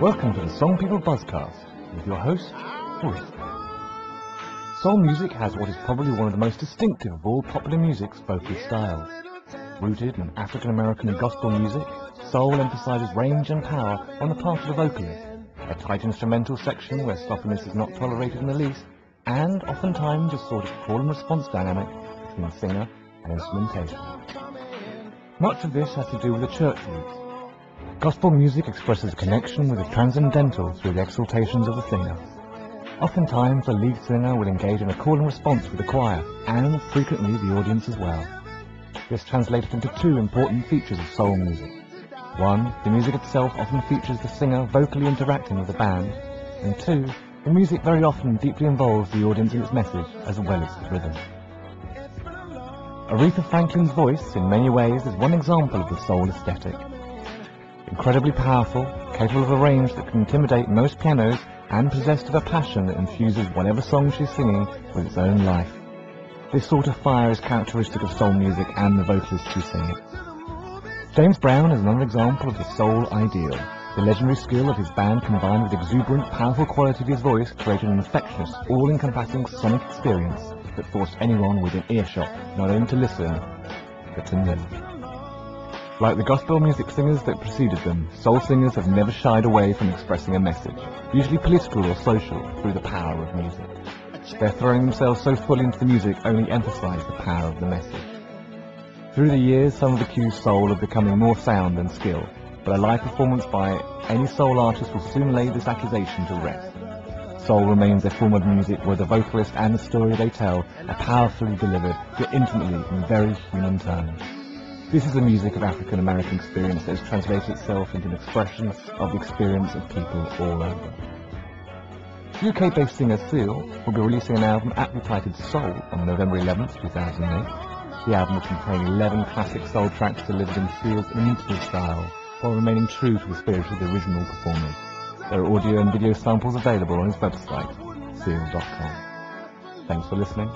Welcome to the Song People Buzzcast with your host, Bruce. Soul music has what is probably one of the most distinctive of all popular music's vocal styles. Rooted in African American and gospel music, soul emphasizes range and power on the part of the vocalist, a tight instrumental section where sloppiness is not tolerated in the least, and oftentimes a sort of call and response dynamic between singer and instrumentation. Much of this has to do with the church roots. Gospel music expresses a connection with the transcendental through the exaltations of the singer. Oftentimes, the lead singer will engage in a call and response with the choir, and frequently the audience as well. This translates into two important features of soul music. One, the music itself often features the singer vocally interacting with the band, and two, the music very often deeply involves the audience in its message as well as its rhythm. Aretha Franklin's voice, in many ways, is one example of the soul aesthetic. Incredibly powerful, capable of a range that can intimidate most pianos, and possessed of a passion that infuses whatever song she's singing with its own life. This sort of fire is characteristic of soul music and the vocalists who sing it. James Brown is another example of the soul ideal. The legendary skill of his band combined with the exuberant, powerful quality of his voice created an infectious, all-encompassing sonic experience that forced anyone within earshot not only to listen, but to live. Like the gospel music singers that preceded them, soul singers have never shied away from expressing a message, usually political or social, through the power of music. Their throwing themselves so fully into the music only emphasized the power of the message. Through the years, some have accused soul of becoming more sound than skill, but a live performance by any soul artist will soon lay this accusation to rest. Soul remains a form of music where the vocalist and the story they tell are powerfully delivered, yet intimately in very human terms. This is the music of African American experience that has translated itself into an expression of the experience of people all over. UK-based singer Seal will be releasing an album aptly titled Soul on November 11th, 2008. The album will contain 11 classic soul tracks delivered in Seal's inimitable style, while remaining true to the spirit of the original performers. There are audio and video samples available on his website, seal.com. Thanks for listening.